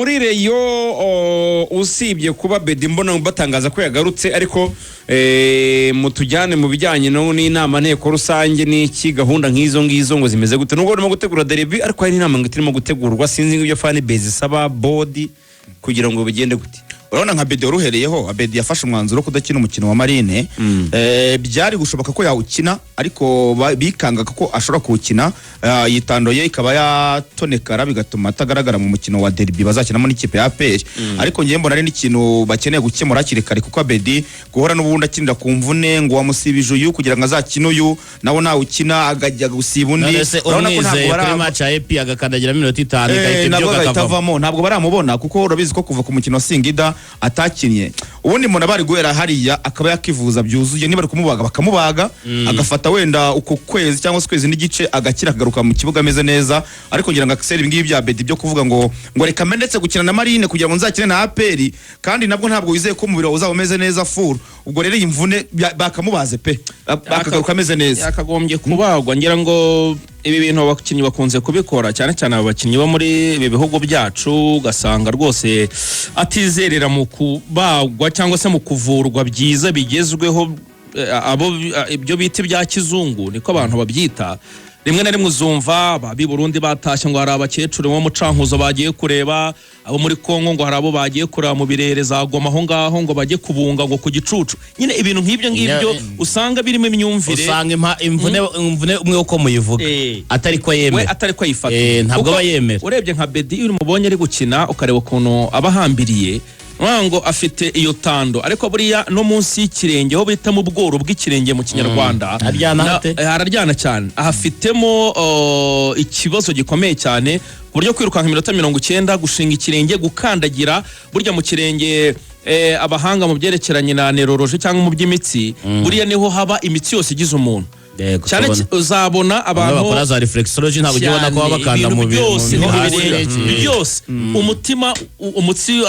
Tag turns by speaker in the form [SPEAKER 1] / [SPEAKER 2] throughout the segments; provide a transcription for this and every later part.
[SPEAKER 1] muri Reyo usibye kuba Bedi mbona batangaza ko yagarutse ariko mutujyane mu bijyanye n'inama nteko rusange n'iki gahunda nk'izo ngizo ngo zimeze gute nubwo barimo gutegura derby ariko hari inama ngirimo gutegurwa sinzi ngibyo fan base saba body kugira ngo bigende gute.
[SPEAKER 2] Urabona nka Bedi ruhereyeho Abedi yafashe umwanzuro kudakina umukino wa Marine byari gushoboka ko yawukina ariko bikangaga ko ashobora kuwukina yitandoye ikaba yatonekara bigatuma atagaragara mu mukino wa derby bazakinamo n'ikipe ya APR ariko ngiye mbona ari n'ikintu bakeneye gukemura kirikari kuko Abedi guhora n'ubundi akinira ku mvune ngo wamusibije uyu kugira ngo azakine uyu nawo nawukina agajya gusiba undi
[SPEAKER 3] urabona ko ntabwo kuri match ya EP agakandagira minota 5
[SPEAKER 2] ntabwo gatavamo ntabwo baramubona kuko urabizi ko kuva ku mukino wa Singida atakinye ubundi umuntu bari guhera hariya akaba yakivuza byuzuye niba ari kumubaga bakamubaga agafata wenda uko kwezi cyangwa se kwezi n'igice agakira akagaruka mu kibuga ameze neza ariko ngira ngo Axel ibingibi bya Bedi byo kuvuga ngo reka mendetse gukina na Marine kugira ngo nzakine na APR kandi nabwo ntabwo wizeye ko umubiri uzaba umeze neza full ubwo rero imvune bakamubaze pe bakagaruka ameze neza
[SPEAKER 4] yakagombye kubagwa ngira ngo ibi bintu abakinnyi bakunze kubikora cyane cyane abakinnyi bo muri ibi bihugu byacu gasanga rwose atizerera mu kubagwa cyangwa se mu kuvurwa byiza bigezweho abo ibyo biti bya kizungu niko abantu babyita rimwe na rimwe uzumva babi Burundi batashye ngo hari abakecuru bo mucankuzo bagiye kureba abo muri Kongo ngo hari abo bagiye kureba mu birere za Goma aho ngaho ngo bajye kubunga ngo ku gicucu nyine ibintu nk'ibyo usanga birimo imyumvire
[SPEAKER 3] usanga imvune umwe uko muyivuga atari ko yemera
[SPEAKER 4] atari ko yifata
[SPEAKER 3] ntabwo bayemera
[SPEAKER 4] urebye nka Bedi uri mubonye ari gukina ukareba ukuntu abahambiriye ngo afite iyo tando ariko buriya no munsi y'ikirenge ho bita mu bworo bw'ikirenge mu Kinyarwanda hararyana cyane ahafitemo ikibazo gikomeye cyane buryo kwirukanka iminota 90 gushinga ikirenge gukandagira burya mu kirenge abahanga mu byerekeranye na neurology cyangwa mu by'imitsi buriya niho haba imitsi yose igize umuntu cyane uzabona abantu
[SPEAKER 3] bakora za reflexology ntabwo ubona ko bakanda mu
[SPEAKER 4] byose umutima umutsi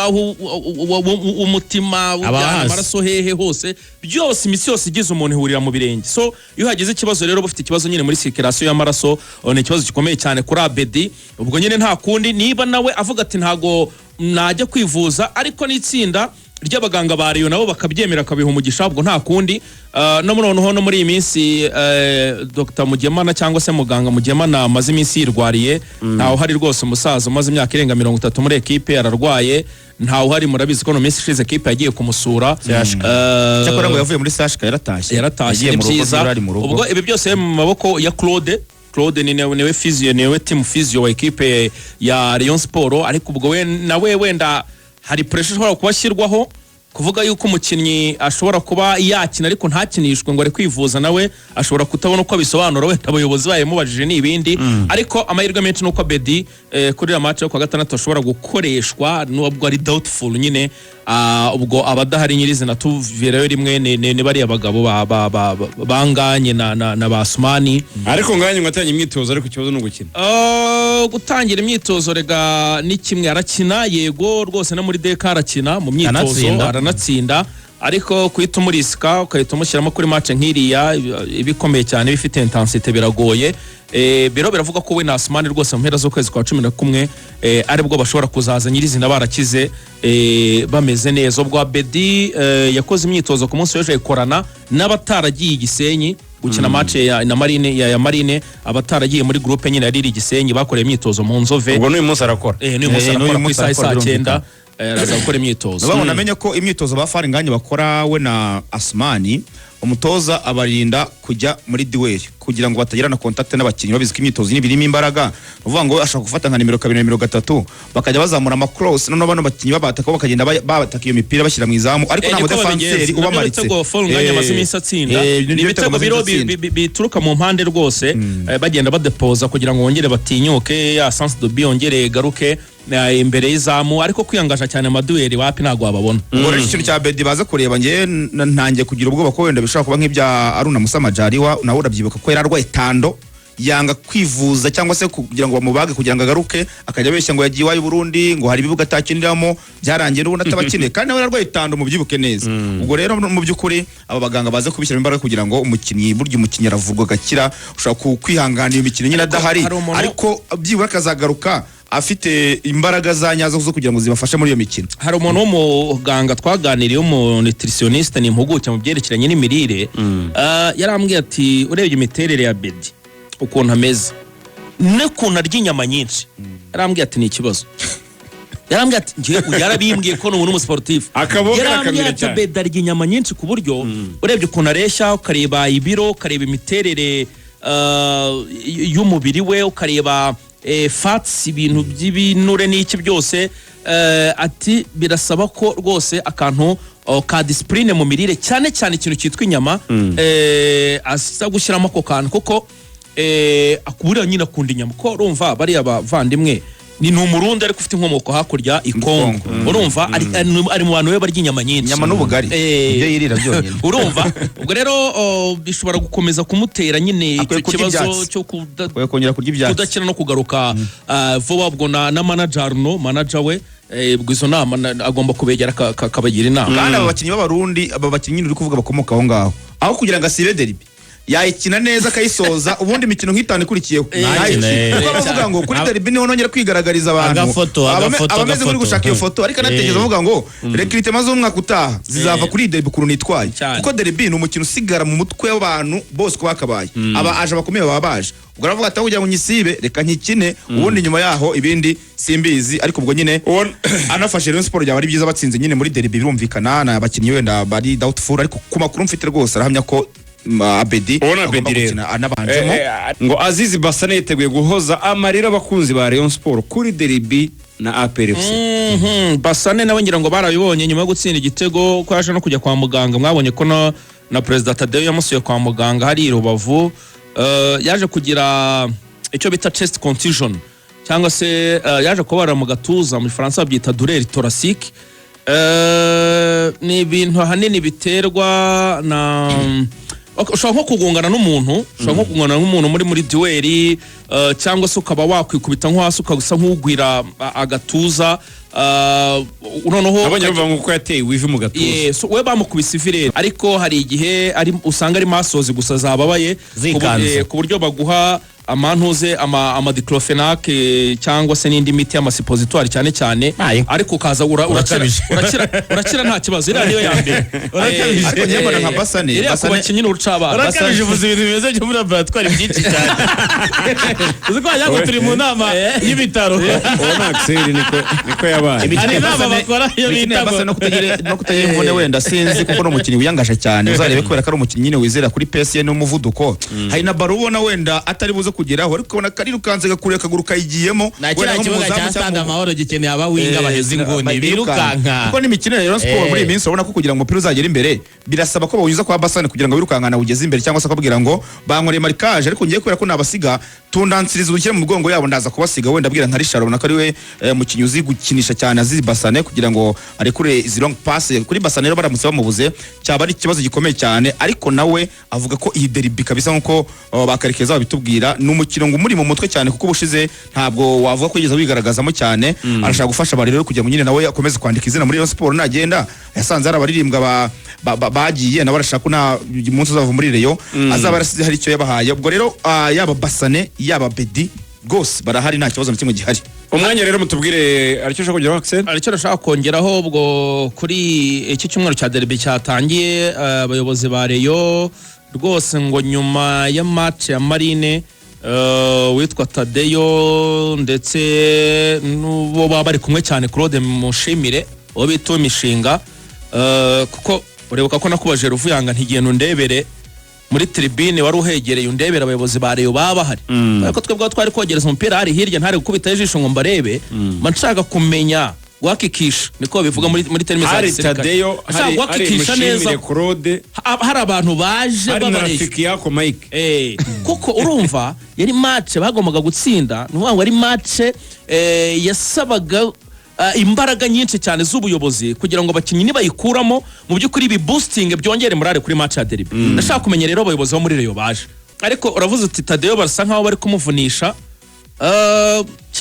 [SPEAKER 4] umutima amaraso hehe hose byose imitsi yose igize umuntu ihurira mu birenge so iyo hagize ikibazo rero bufite ikibazo nyine muri circulation y'amaraso ni ikibazo gikomeye cyane kuri Abedi ubwo nyine nta kundi niba nawe avuga ati ntago najya kwivuza ariko n'itsinda ry'abaganga ba Rayon nabo bakabyemera kabiha umugisha ubwo nta kundi no muri iyi minsi Dr Mugemana cyangwa se muganga Mugemana amaze iminsi yirwariye ntaho hari rwose umusaza umaze imyaka irenga 30 muri equipe ararwaye ntaho hari murabizi ko no minsi ishize equipe yagiye kumusura
[SPEAKER 2] cyakora ngo yavuye muri Sashka yaratashye
[SPEAKER 4] byiza ubwo ibi byose mu maboko ya Claude niwe physio niwe team physio wa equipe ya Rayon Sport ariko ubwo we nawe wenda hari pressure ishobora kubashyirwaho kuvuga yuko umukinnyi ashobora kuba yakina ariko ntakinishwe ngo ari kwivuza nawe ashobora kutabona uko bisobanura wenda abayobozi bayemubajije n'ibindi ariko amahirwe menshi nuko Bedi kuri match yo kwa gatandatu ashobora gukoreshwa n'ubwo ari doubtful nyine ubwo abadahari nyirizina tuvireyo rimwe ne bari abagabo banganye na Basumani
[SPEAKER 1] ariko nganye ngatanye imyitozo ariko ikibazo no gukina
[SPEAKER 4] gutangira imyitozo rega ni kimwe arakina yego rwose no muri DK arakina mu myitozo aranatsinda ariko kwita umurisika ukahita umushyiramo kuri match nk'iriya ibikomeye cyane bifite intensity biragoye biro biravuga ko we na Asmani rwose mu mpera z'ukwezi kwa 11 aribwo bashobora kuzaza nyirizina barakize bameze neza ubwo Bedi yakoze imyitozo ku munsi w'ejo ikorana n'abataragiye Gisenyi gukina match na Marine ya Marine abataragiye muri groupe nyine yari Gisenyi bakoreye imyitozo mu Nzove
[SPEAKER 1] ubwo n'uyu munsi arakora
[SPEAKER 4] n'uyu munsi arakora ku isaha 9 araza gukora imyitozo
[SPEAKER 2] babona amenye ko imyitozo bafari nganye bakora we na Asmani umutoza abarinda kujya muri duel kugira ngo batagirana contact n'abakinnyi babizi ko imyitozo n'ibirimo imbaraga uvuga ngo ashaka gufata nka nimero 2 na 3 bakajya bazamura ama cross none bano bakinnyi babataka bakagenda babataka iyo mipira bashyira mu izamu ariko nta defenseur ubamaritse
[SPEAKER 4] ibitego biro bituruka mu mpande rwose bagenda badepoza kugira ngo wongere batinyuke ya sense de biongere garuke imbere y'izamu ariko kwiyangaje cyane amadueli wapi ntago wababona
[SPEAKER 2] ngo rero ikintu cya Bedi baza kureba ngiye ntangiye kugira ubwoba ko wenda bishobora kuba nk'ibya Aruna Musamajariwa nawe urabyibuka ko yararwaye tando yanga kwivuza cyangwa se kugira ngo bamubage kugira ngo agaruke akajya besha ngo yagiye wayo Burundi ngo hari ibibuga atakiniramo byarangiye n'ubu natabakine kandi nawe yararwaye tando mu byibuke neza ubwo rero mu byukuri aba baganga baza kubishyira imbaraga kugira ngo umukinnyi buryo umukinnyi aravurwa gakira ushobora kwihangana iyo mikino nyine adahari ariko byibura akazagaruka afite imbaraga za nyazo zo kugira ngo zibafashe muri iyo mikino.
[SPEAKER 4] hari umuntu w'umuganga twaganiriye w'umunutritioniste ni impuguke mu byerekeranye n'imirire yarambwiye ati urebye imiterere ya Bedi ukuntu ameze n'ukuntu arya inyama nyinshi yarambwiye ati ni ikibazo yarambwiye ati yarabimbwiye ko n'umuntu w'umusportif yarambwiye ati Bedi arya inyama nyinshi ku buryo urebye ukuntu areshya ukareba ibiro ukareba imiterere y'umubiri we ukareba fats ibintu by'ibinure n'iki byose ati birasaba ko rwose akantu ka discipline mu mirire cyane cyane ikintu cyitwa inyama asa gushyiramo ako kantu kuko akubura nyine akunda inyama ko urumva bariya bavandimwe ni umurundi ariko ufite inkomoko hakurya ikongo urumva ari mu bantu we barya inyama nyinshi
[SPEAKER 2] inyama n'ubugari ibyo yirira byonyine
[SPEAKER 4] urumva ubwo rero bishobora gukomeza kumutera nyine icyo kibazo cyo
[SPEAKER 2] kongera kurya ibyatsi
[SPEAKER 4] kudakira no kugaruka vuba ubwo na manager we ubwo izo nama agomba kubegera akabagira inama
[SPEAKER 2] kandi aba bakinnyi b'abarundi aba bakinnyi uri kuvuga bakomoka aho ngaho aho kugira ngo asibe derby yayikina neza akayisoza ubundi imikino nk'itanu ikurikiyeho kuko bavuga ngo kuri derby niho nongera kwigaragariza abantu abameze muri gushaka iyo foto ariko anatekereza bavuga ngo recruitment z'umwaka utaha zizava kuri derby kuru nitwaye kuko derby ni umukino usigara mu mutwe w'abantu bose ko bakabaye aba aje bakomeye baba baje ubwo aravuga ati kugira ngo nyisibe reka nkikine ubundi nyuma yaho ibindi simbizi ariko ubwo nyine anafashe Rayon Sport yaba ari byiza batsinze nyine muri derby birumvikana na abakinnyi wenda bari doubtful ariko ku makuru mfite rwose arahamya ko Abedi
[SPEAKER 1] anabanjemo ngo Azizi Basane yiteguye guhoza amarira abakunzi ba Rayon Sport kuri derby na APR FC.
[SPEAKER 4] Basane nawe ngira ngo barabibonye nyuma yo gutsinda igitego ko yaje no kujya kwa muganga mwabonye ko na President Tadeo yamusuye kwa muganga hari Rubavu yaje kugira icyo bita chest contusion cyangwa se yaje kubara mu gatuza mu Faransa babyita douleur thoracique ni ibintu hanini biterwa na ushobora nko kugongana n'umuntu muri dueli cyangwa se ukaba wakwikubita nko hasi ukagisa nk'ugwira agatuza
[SPEAKER 1] noneho abanye bavuga ngo ko yateye wivi mu gatuza
[SPEAKER 4] so we bamukubise ivirere ariko hari igihe usanga ari masozi gusa zababaye ku buryo baguha amantuze amadiclofenac cyangwa se n'indi miti y'amasipositoire cyane ariko ukaza urakira nta kibazo iriya niyo ya mbere
[SPEAKER 2] ariko nyamara nka Basane
[SPEAKER 4] bakinnyi n'urucabana
[SPEAKER 3] urakabije uvuze ibintu bimeze byo muri laboratoire byinshi cyane uzi ko wajya ngo turi mu nama y'ibitaro
[SPEAKER 1] ubona Axel niko yabaye
[SPEAKER 3] hari inama bakora iyo bita
[SPEAKER 2] Basane no kutagira imvune wenda sinzi kuko n'umukinnyi wiyangaje cyane uzarebe kubera ko ari umukinnyi nyine wizera kuri PSN n'umuvuduko hari na baro ubona wenda atari buze kugeraho ariko ubona kari rukanze gakuriye akaguru kayigiyemo
[SPEAKER 3] wera kibuga cya Stade Amahoro gikeneye abawinga baheze inguni birukanka
[SPEAKER 2] kuko n'imikino ya Rayon Sport muri iyi minsi urabona ko kugira ngo umupira uzagere imbere birasaba ko bawunyuza kwa Basane kugira ngo birukankana ugeze imbere cyangwa se akabwira ngo bankoreye marquage ariko ngiye kubera ko nabasiga tundansiriza ubukire mu mugongo yabo ndaza kubasiga wenda abwira nka Richard ubona ko ari we mukinnyi uzi gukinisha cyane Azizi Basane kugira ngo arekure izi long pass kuri Basane rero baramutse bamubuze cyaba ari ikibazo gikomeye cyane ariko nawe avuga ko iyi derby kabisa nkuko bakarekeza babitubwira n'umukino ngo muri mu mutwe cyane kuko ubushize ntabwo wavuga ko yigeze wigaragazamo cyane arashaka gufasha bari rero kugira ngo nyine nawe akomeze kwandika izina muri Rayon Sport nagenda yasanze hari abaririmbwa bagiye nawe arashaka na umunsi uzava muri Rayon azaba arasize hari icyo yabahaye ubwo rero yaba Basane yaba Bedi gose barahari nta kibazo na kimwe gihari
[SPEAKER 1] umwanya rero mutubwire aricyo ushaka kongeraho Axel
[SPEAKER 4] aricyo nashaka kongeraho ubwo kuri iki cyumweru cya derby cyatangiye abayobozi ba Rayon rwose ngo nyuma ya match ya Marine witwa Tadeo ndetse n'ubo baba bari kumwe cyane Claude Mushimire uwo bita imishinga kuko urebuka ko nakubaje Ruvuyanga ntigiye ndebere muri tribune wari uhegereye undebera abayobozi ba Rayon baba bahari ariko twebwe twari kogereza umupira hari hirya ntari gukubita ijisho ngo mbarebe manshaka kumenya wakikisha niko bivuga muri terime za
[SPEAKER 1] gisirikare
[SPEAKER 4] wakikisha neza
[SPEAKER 1] Claude
[SPEAKER 4] hari abantu baje
[SPEAKER 1] babarafiki yako Mike
[SPEAKER 4] kuko urumva yari match bagombaga gutsinda nuvuga ngo ari match yasabaga imbaraga nyinshi cyane z'ubuyobozi kugira ngo abakinnyi nibayikuramo mu by'ukuri bi boosting byongere morale kuri match ya derby ndashaka kumenya rero abayobozi bo muri Rayon baje ariko uravuze uti Tadeo barasa nkaho bari kumuvunisha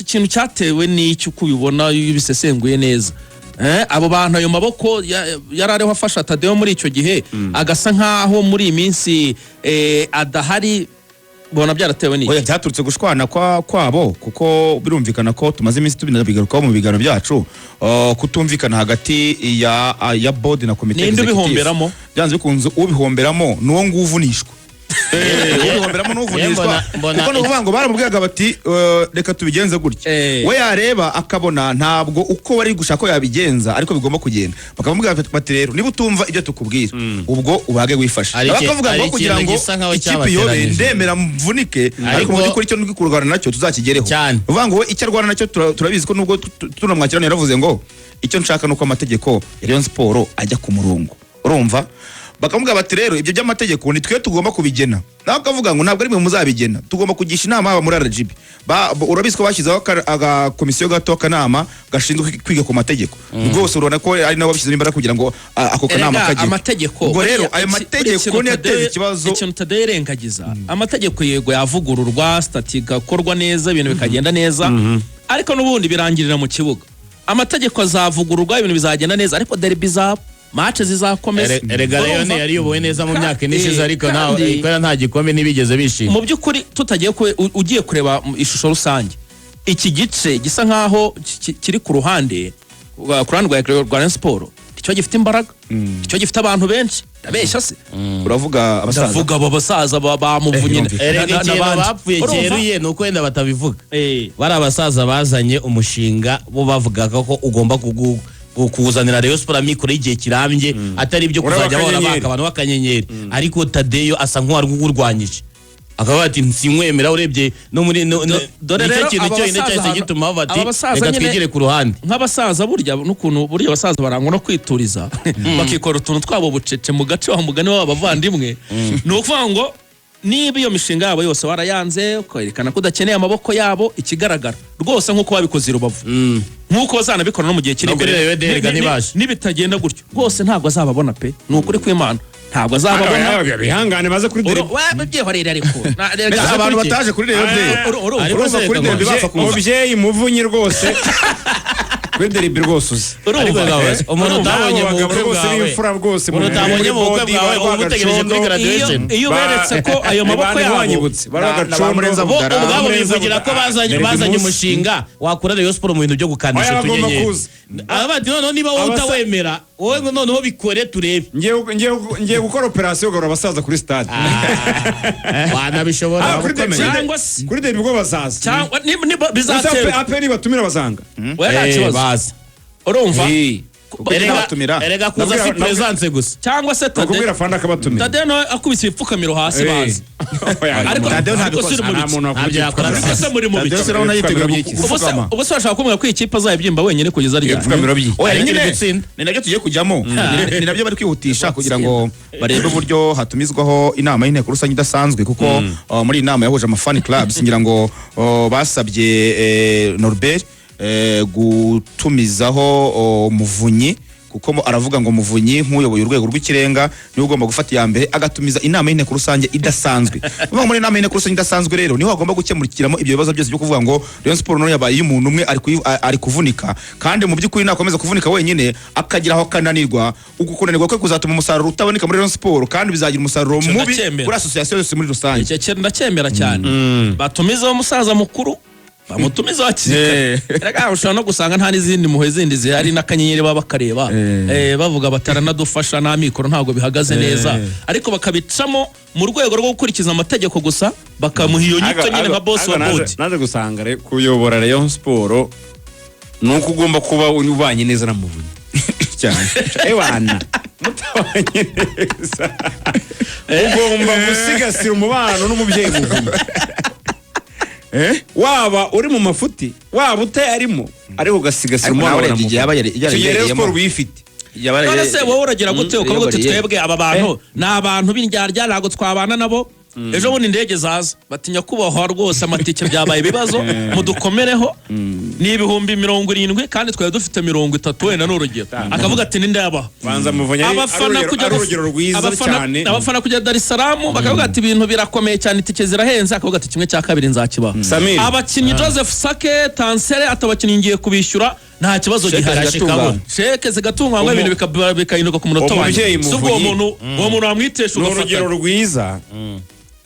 [SPEAKER 4] ikintu cyatewe n'icyo kubibona bisesenguye neza abo bantu ayo maboko yarariho afasha Tadeo muri icyo gihe agasa nkaho muri iyi minsi adahari bona byaratewe n'iki?
[SPEAKER 2] oya byaturutse gushwana kwabo kuko birumvikana ko tumaze iminsi tubigarukaho mu biganiro byacu kutumvikana hagati ya board na komite
[SPEAKER 4] ninde ubihomberamo
[SPEAKER 2] byanze bikunze ubihomberamo nuwo nguvunishwa ubihomberamo n'uvunishwa kuko nuvuga ngo baramubwiraga bati reka tubigenze gutya we yareba akabona ntabwo uko bari gushaka ko yabigenza ariko bigomba kugenda bakamubwira bati rero niba utumva ibyo tukubwira ubwo ubage wifashe bakavuga ngo kugira ngo ikipe yobe ndemera mvunike ariko mu by'ukuri icyo ndi kurwana nacyo tuzakigereho uvuga ngo we icyo arwana nacyo turabizi ko nubwo tunamwakirana yaravuze ngo icyo nshaka nuko amategeko ya Rayon Sport ajya ku murongo urumva bakamubwira bati rero ibyo by'amategeko ni twe tugomba kubigena nawe akavuga ngo ntabwo ari mwe muzabigena tugomba kugisha inama aba muri RGB urabizi ko bashyizeho komisiyo gato kanama gashinzwe kwiga ku mategeko rwose urabona ko ari nabo bashyizeho imbaraga kugira ngo ako kanama kagire
[SPEAKER 4] amategeko
[SPEAKER 2] ubwo rero ayo mategeko niyo ateza ikibazo
[SPEAKER 4] ikintu tadayirengagiza amategeko yego yavugururwa stati gakorwa neza ibintu bikagenda neza ariko n'ubundi birangirira mu kibuga amategeko azavugururwa ibintu bizagenda neza ariko derby zabo match zizakomeza
[SPEAKER 3] erega Leon yariyoboye neza mu myaka inishize ariko nawe ikora nta gikombe ntibigeze bishima
[SPEAKER 4] mu by'ukuri tutagiye ugiye kureba ishusho rusange iki gice gisa nkaho kiri ku ruhande rwa Rayon Sport icyo gifite imbaraga icyo gifite abantu benshi ndabeshya se
[SPEAKER 2] uravuga
[SPEAKER 4] abasaza bamuvunye
[SPEAKER 3] n'abandi bapfuye keruye nuko wenda batabivuga bari abasaza bazanye umushinga bo bavugaga ko ugomba kuzanira Rayon Sport amikoro y'igihe kirambye atari ibyo kuzajya bahora baka abantu b'akanyenyeri ariko Tadeyo asa nk'uwarwanyije akaba ati nsimwemera urebye no muri
[SPEAKER 4] dore rero
[SPEAKER 3] kintu cyo ine cyahise gituma bati reka twigire ku ruhande
[SPEAKER 4] nk'abasaza burya n'ukuntu burya abasaza barangwa no kwituriza bakikora utuntu twabo bucece mu gace wa mugani w'abavandimwe ni ukuvuga ngo niba iyo mishinga yabo yose warayanze ukerekana ko udakeneye amaboko yabo ikigaragara rwose nk'uko babikoze Rubavu nk'uko bazanabikora no mu gihe kiri imbere nibitagenda gutyo rwose ntabwo azababona pe ni ukuri kw'Imana ntabwo azababona
[SPEAKER 1] bihangane baze kuri derby
[SPEAKER 4] byehorera ariko
[SPEAKER 2] abantu bataje kuri derby kuri derby bapfa kuza
[SPEAKER 1] umubyeyi muvunyi rwose kuri derby rwose uzi
[SPEAKER 3] umuntu utabonye mu bukwe bwawe
[SPEAKER 1] rwose
[SPEAKER 3] umuntu utabonye mu bukwe bwawe umutegereje kuri graduation
[SPEAKER 4] iyo beretse ko ayo maboko yabo
[SPEAKER 3] ubwabo bivugira ko bazanye umushinga wakura Rayon Sport mu bintu byo gukandisha utunyenyeri abandi noneho niba wowe utawemera wowe noneho bikore turebe
[SPEAKER 1] ngiye gukora operasiyo ugarura abasaza kuri stade
[SPEAKER 3] wanabishobora
[SPEAKER 1] kuri derby bwo bazaza
[SPEAKER 4] cyangwa bizaterwa
[SPEAKER 1] apeni batumira bazanga
[SPEAKER 3] baza
[SPEAKER 4] urumva
[SPEAKER 3] erega kuza si presence gusa
[SPEAKER 4] cyangwa se
[SPEAKER 1] Tadeo fanda akabatumira
[SPEAKER 4] Tadeo no akubise ibipfukamiro hasi bazi ariko Tadeo siri muri
[SPEAKER 2] Tadeo
[SPEAKER 4] se muri mu bice
[SPEAKER 2] Tadeo sirabona yiteguye byiki
[SPEAKER 4] ubu se ashaka kumenya ko ikipe azayibyimba wenyine kugeza ari
[SPEAKER 1] ibipfukamiro byi
[SPEAKER 2] oya nyine ni nabyo tugiye kujyamo ni nabyo bari kwihutisha kugira ngo barebe uburyo hatumizwaho inama y'inteko rusange idasanzwe kuko muri inama yahuje amafani clubs ngira ngo basabye Norbert gutumizaho Muvunyi kuko aravuga ngo Muvunyi nk'uyoboye urwego rw'ikirenga niwe ugomba gufata ya mbere agatumiza inama y'inteko rusange idasanzwe uvuga muri inama y'inteko rusange idasanzwe rero niho agomba gukemurikiramo ibyo bibazo byose byo kuvuga ngo Rayon Sport no yabaye umuntu umwe ari kuvunika kandi mu by'ukuri nakomeza kuvunika wenyine akagira aho kananirwa ukunanirwa kwe kuzatuma umusaruro utaboneka muri Rayon Sport kandi bizagira umusaruro mubi kuri association yose muri rusange
[SPEAKER 4] icyo ndacyemera cyane batumiza umusaza mukuru bamutumiza rega ushobora no gusanga nta n'izindi muhe zindi zihari n'akanyenyeri baba bakareba bavuga bataranadufasha n'amikoro ntabwo bihagaze neza ariko bakabicamo mu rwego rwo gukurikiza amategeko gusa bakamuha iyo nyito nyine nka boss wa board
[SPEAKER 1] naje gusanga kuyobora Rayon Sport nuko ugomba kuba ubanye neza na Muvunyi cyane ewana mutabanye neza ugomba gusigasira umubano n'umubyeyi Muvunyi waba uri mu mafuti waba utayarimo ariko ugasigasira umubano na Muvunyi Rayon Sport uyifite
[SPEAKER 4] none se wowe uragira gute ukavuga uti twebwe aba bantu ni abantu b'indyarya ntabwo twabana nabo ejo bundi indege zaza batinya kubahwa rwose amatike byabaye ibibazo mudukomereho ni 70,000 kandi twari dufite 30 wenda n'urugero akavuga ati ninde yabaho
[SPEAKER 1] banza Muvunyi
[SPEAKER 4] abafana kujya
[SPEAKER 1] urugero rwiza cyane
[SPEAKER 4] abafana kujya Dar es Salaam bakavuga ati ibintu birakomeye cyane itike zirahenze akavuga ati kimwe cya kabiri nzakibaho abakinnyi Joseph Sake Tansere atabakinnyi ngiye kubishyura nta kibazo gihari sheke zigatungwa ibintu bikahinduka ku munota wanjye uwo muntu amwitesha
[SPEAKER 1] urugero rwiza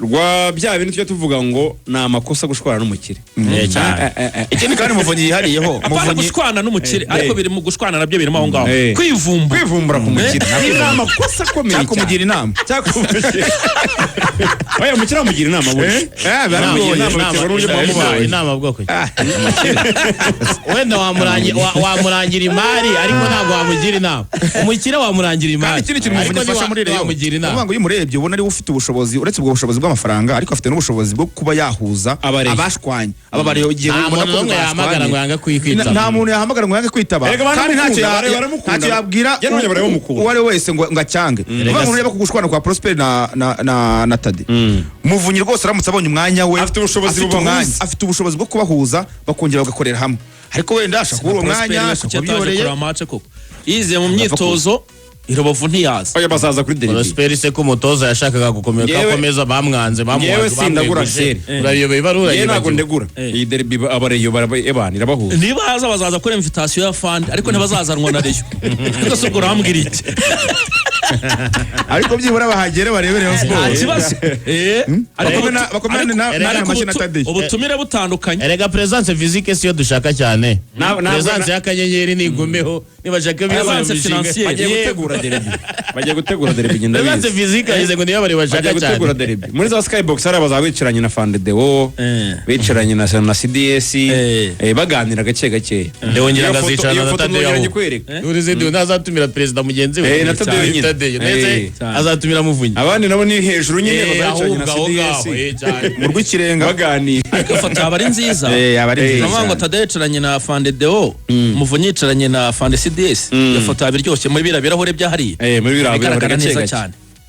[SPEAKER 1] rwa bya bintu tujya tuvuga ngo ni amakosa gushwana n'umukire.
[SPEAKER 2] Ikindi kandi Muvunyi yihariyeho.
[SPEAKER 4] apana gushwana n'umukire ariko biri mu gushwana nabyo birimo aho ngaho
[SPEAKER 1] kwivumbura ku mukire ni amakosa akomeye cyane.
[SPEAKER 2] Kumugira inama.
[SPEAKER 1] Oya umukire amugira inama buri.
[SPEAKER 3] inama bwoko wenda wamurangira imari ariko ntabwo wamugira inama. Umukire wamurangira imari
[SPEAKER 2] Ikindi kintu Muvunyi afasha muri rero.
[SPEAKER 3] wamugira inama.
[SPEAKER 2] Uvuga ngo iyo umurebye ubona ari ufite ubushobozi uretse ubwo bushobozi bw'amafaranga ariko afite n'ubushobozi bwo kuba yahuza abashwanye. Aba bari igihe
[SPEAKER 3] nta muntu n'umwe yahamagara ngo yanga kwitaba.
[SPEAKER 2] Nta muntu yahamagara ngo yange kwitaba. Kandi ntacyo yabwira uwo ari wese ngo acyange. Uvuga ngo ureba kugushwana kwa Prosper na Tade. Muvunyi rwose aramutse abonye umwanya we afite ubushobozi bwo kubahuza bakongera bagakorera hamwe. Ariko wenda ashaka uwo mwanya kubiyoreye
[SPEAKER 4] yize mu myitozo Irobovu ntiyaza.
[SPEAKER 1] Oya bazaza kuri derby.
[SPEAKER 3] Prosper se ko umutoza yashakaga gukomeza bamwanze
[SPEAKER 1] yewe sindagura Axel.
[SPEAKER 3] Urayobeye barura.
[SPEAKER 1] Yewe ntago ndegura. Iyi derby abareyo barabanira bahuza.
[SPEAKER 4] Nibaza bazaza kuri invitation ya fund ariko ntibazazanwa na Reyo. Ariko se urambwira iki?
[SPEAKER 2] Ariko byibura bahagere barebereho sport.
[SPEAKER 4] Kibazo.
[SPEAKER 2] Bakomane na mashina Tade.
[SPEAKER 4] Ubutumire butandukanye.
[SPEAKER 3] Erega presence physique siyo dushaka cyane. Presence y'akanyenyeri nigumeho nibashaka
[SPEAKER 4] Presence financière.
[SPEAKER 1] Bagiye gutegura derby genda bizi.
[SPEAKER 3] Presence physique yize ngo niyo bari bashaka cyane.
[SPEAKER 1] Bagiye gutegura derby. Muri za Skybox hari abazabicaranye na Fandedeo, bicaranye na CDS, baganira gake.
[SPEAKER 3] Ndeo ngira ngazicarana na Tade. Urize Ndeo nazatumira president mugenzi we.
[SPEAKER 1] Na Tade
[SPEAKER 3] ndetse azatumira Muvunyi.
[SPEAKER 1] Abandi nabo ni hejuru nyine bazabicaranye na CDS.
[SPEAKER 2] Mu rw'ikirenga
[SPEAKER 1] baganira.
[SPEAKER 4] Ariko foto abari nziza.
[SPEAKER 2] Abari nziza.
[SPEAKER 4] Namango Tade yicaranye na Fandedeo, Muvunyi yicaranye na Fande CDS. Iyo foto abiryoshye muri birahure byahariye.
[SPEAKER 1] Muri birahure
[SPEAKER 4] bigaragara neza cyane.